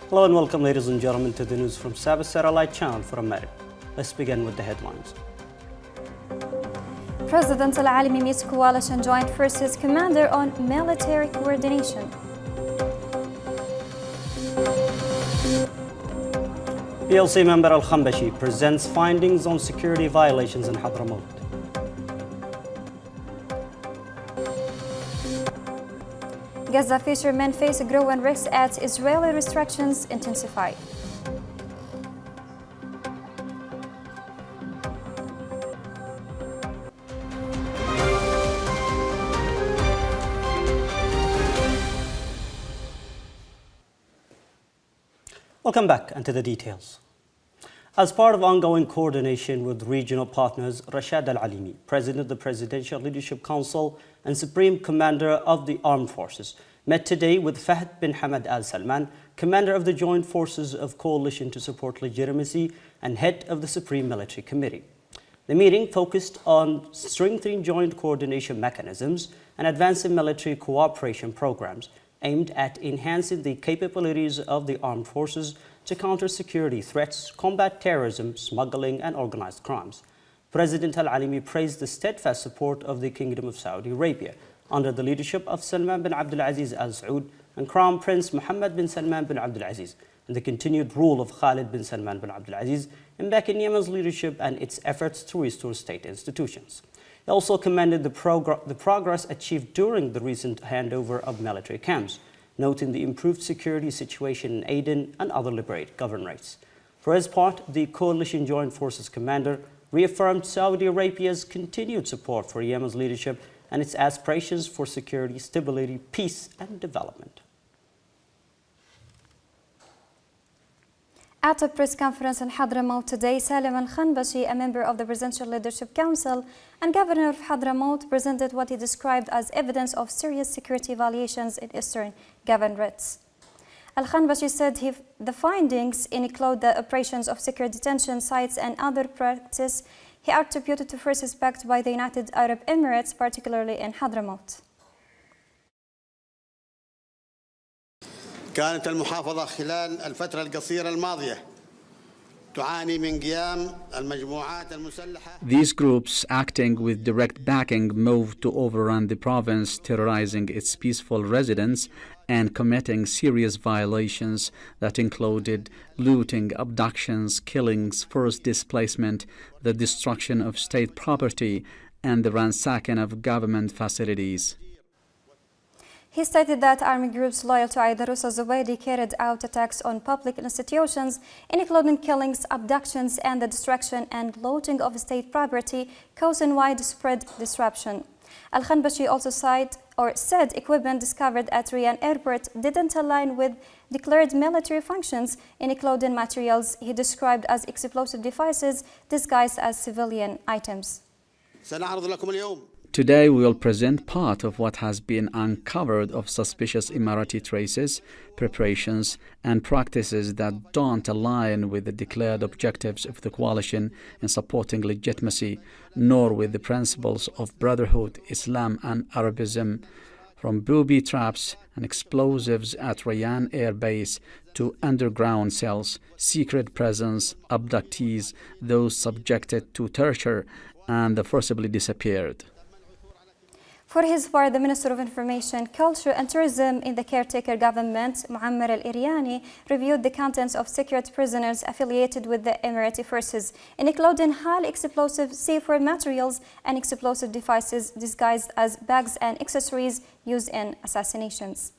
Hello and welcome, ladies and gentlemen, to the news from Saba Satellite Channel for America. Let's begin with the headlines. President Al-Alimi meets Coalition Joint Forces Commander on military coordination. PLC member Al-Khambashi presents findings on security violations in Hadramaut. Gaza fishermen face growing risks as Israeli restrictions intensify. Welcome back and to the details. As part of ongoing coordination with regional partners, Rashad Al-Alimi, President of the Presidential Leadership Council and Supreme Commander of the Armed Forces, met today with Fahd bin Hamad Al Salman, Commander of the Joint Forces of Coalition to Support Legitimacy and Head of the Supreme Military Committee. The meeting focused on strengthening joint coordination mechanisms and advancing military cooperation programs aimed at enhancing the capabilities of the armed forces to counter security threats, combat terrorism, smuggling, and organized crimes. President Al-Alimi praised the steadfast support of the Kingdom of Saudi Arabia under the leadership of Salman bin Abdulaziz Al Saud and Crown Prince Mohammed bin Salman bin Abdulaziz, and the continued rule of Khalid bin Salman bin Abdulaziz in backing Yemen's leadership and its efforts to restore state institutions. He also commended the progress achieved during the recent handover of military camps, noting the improved security situation in Aden and other liberated governorates. For his part, the Coalition Joint Forces Commander reaffirmed Saudi Arabia's continued support for Yemen's leadership and its aspirations for security, stability, peace, and development. At a press conference in Hadramaut today, Salim Al-Khambashi, a member of the Presidential Leadership Council and Governor of Hadramaut, presented what he described as evidence of serious security violations in eastern governorates. Al-Khambashi said the findings include the operations of secure detention sites and other practices he attributed to forces backed by the United Arab Emirates, particularly in Hadramaut. كانت المحافظة خلال الفترة القصيرة الماضية تعاني من قيام المجموعات المسلحة. These groups, acting with direct backing, moved to overrun the province, terrorizing its peaceful residents and committing serious violations that included looting, abductions, killings, forced displacement, the destruction of state property, and the ransacking of government facilities. He stated that army groups loyal to Aidarus Zawahiri carried out attacks on public institutions, including killings, abductions, and the destruction and looting of state property, causing widespread disruption. Al-Khambashi also said equipment discovered at Riyadh Airport didn't align with declared military functions, including materials he described as explosive devices disguised as civilian items. Today we will present part of what has been uncovered of suspicious Emirati traces, preparations, and practices that don't align with the declared objectives of the coalition in supporting legitimacy, nor with the principles of brotherhood, Islam, and Arabism. From booby traps and explosives at Rayyan Air Base to underground cells, secret prisons, abductees, those subjected to torture, and the forcibly disappeared. For his part, the Minister of Information, Culture and Tourism in the caretaker government, Muammar Al-Iryani, reviewed the contents of secured prisoners affiliated with the Emirati forces, including highly explosive C4 materials and explosive devices disguised as bags and accessories used in assassinations.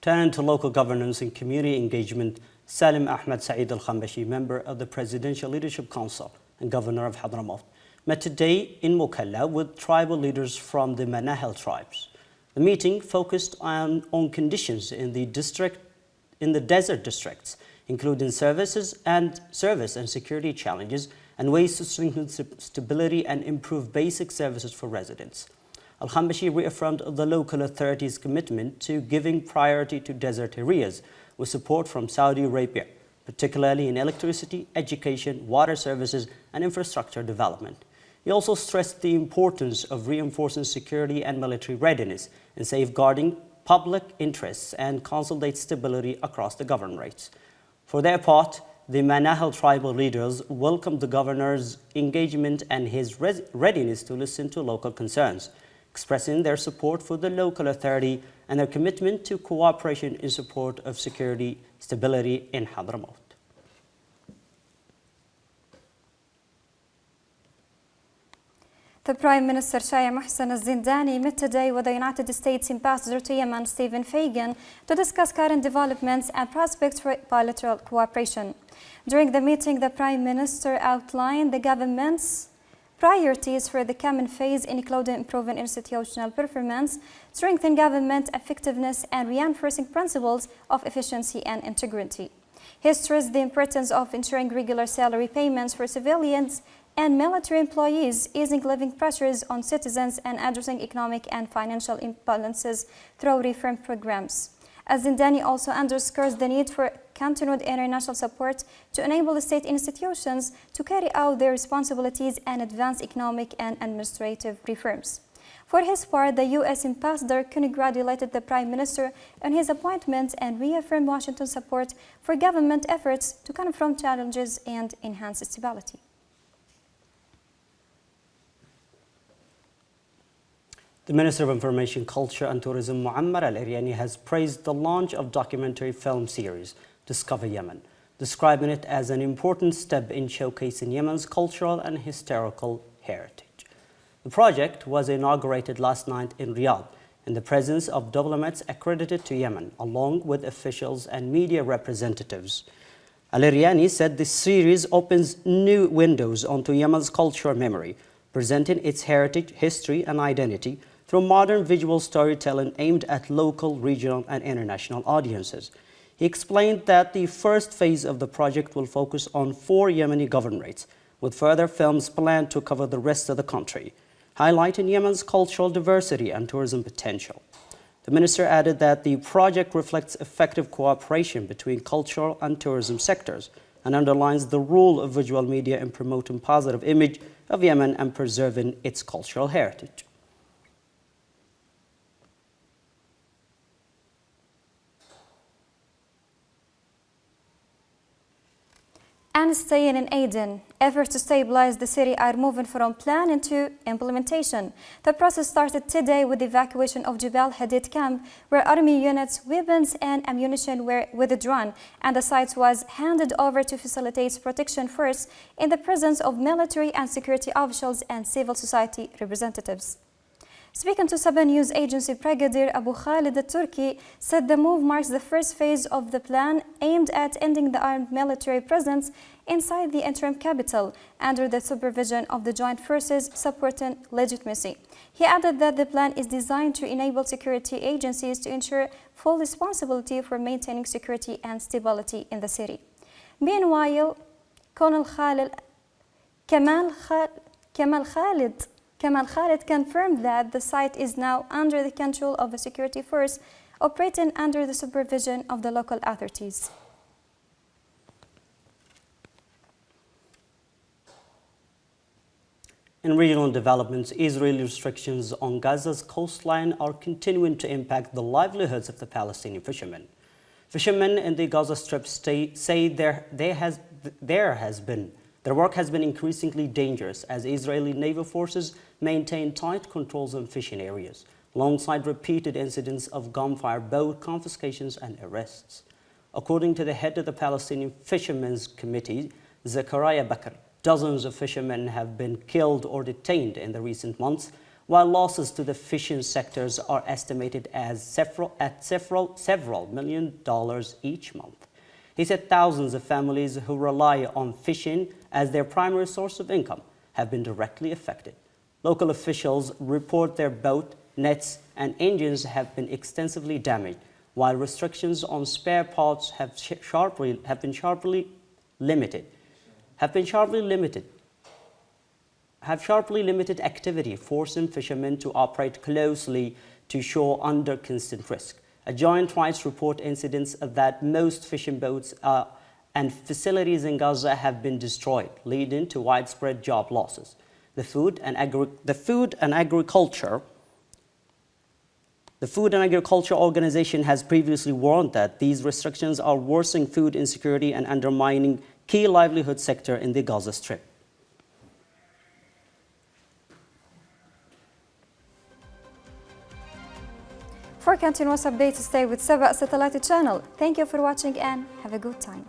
Turning to local governance and community engagement, Salim Ahmed Saeed Al-Khambashi, member of the Presidential Leadership Council and Governor of Hadramaut, met today in Mukalla with tribal leaders from the Manahel tribes. The meeting focused on conditions in the desert districts, including service and security challenges and ways to strengthen stability and improve basic services for residents. Al-Khambashi reaffirmed the local authorities' commitment to giving priority to desert areas with support from Saudi Arabia, particularly in electricity, education, water services, and infrastructure development. He also stressed the importance of reinforcing security and military readiness and safeguarding public interests and consolidate stability across the governorates. For their part, the Manahel tribal leaders welcomed the governor's engagement and his readiness to listen to local concerns, expressing their support for the local authority and their commitment to cooperation in support of security stability in Hadramaut. The Prime Minister Shaya Mohsen Al-Zindani met today with the United States Ambassador to Yemen, Stephen Fagan, to discuss current developments and prospects for bilateral cooperation. During the meeting, the Prime Minister outlined the government's priorities for the coming phase, including improving institutional performance, strengthening government effectiveness, and reinforcing principles of efficiency and integrity. He stressed the importance of ensuring regular salary payments for civilians and military employees, easing living pressures on citizens, and addressing economic and financial imbalances through reform programs. Al-Zindani also underscores the need for continued international support to enable state institutions to carry out their responsibilities and advance economic and administrative reforms. For his part, the U.S. ambassador congratulated the Prime Minister on his appointment and reaffirmed Washington's support for government efforts to confront challenges and enhance stability. The Minister of Information, Culture and Tourism, Muammar Al-Eryani, has praised the launch of documentary film series Discover Yemen, describing it as an important step in showcasing Yemen's cultural and historical heritage. The project was inaugurated last night in Riyadh in the presence of diplomats accredited to Yemen, along with officials and media representatives. Al-Eryani said this series opens new windows onto Yemen's cultural memory, presenting its heritage, history, and identity through modern visual storytelling aimed at local, regional, and international audiences. He explained that the first phase of the project will focus on 4 Yemeni governorates, with further films planned to cover the rest of the country, highlighting Yemen's cultural diversity and tourism potential. The minister added that the project reflects effective cooperation between cultural and tourism sectors and underlines the role of visual media in promoting positive image of Yemen and preserving its cultural heritage. And staying in Aden, efforts to stabilize the city are moving from plan into implementation. The process started today with the evacuation of Jebel Hadid camp, where army units, weapons, and ammunition were withdrawn, and the site was handed over to facilitate protection first in the presence of military and security officials and civil society representatives. Speaking to Saba News Agency, Brigadier Abu Khalid al-Turki said the move marks the first phase of the plan aimed at ending the armed military presence inside the interim capital under the supervision of the joint forces supporting legitimacy. He added that the plan is designed to enable security agencies to ensure full responsibility for maintaining security and stability in the city. Meanwhile, Colonel Kamal Khalid confirmed that the site is now under the control of a security force operating under the supervision of the local authorities. In regional developments, Israeli restrictions on Gaza's coastline are continuing to impact the livelihoods of the Palestinian fishermen. Fishermen in the Gaza Strip say their work has been increasingly dangerous as Israeli naval forces maintain tight controls on fishing areas, alongside repeated incidents of gunfire, boat confiscations, and arrests. According to the head of the Palestinian Fishermen's Committee, Zakaria Bakr, dozens of fishermen have been killed or detained in the recent months, while losses to the fishing sectors are estimated at several $1 million each month. He said thousands of families who rely on fishing as their primary source of income have been directly affected. Local officials report their boat, nets, and engines have been extensively damaged, while restrictions on spare parts have been sharply limited activity, forcing fishermen to operate closely to shore under constant risk. A joint rights report incidents that most fishing boats and facilities in Gaza have been destroyed, leading to widespread job losses. The Food and Agriculture Organization has previously warned that these restrictions are worsening food insecurity and undermining key livelihood sector in the Gaza Strip. For continuous updates, stay with Saba Satellite Channel. Thank you for watching and have a good time.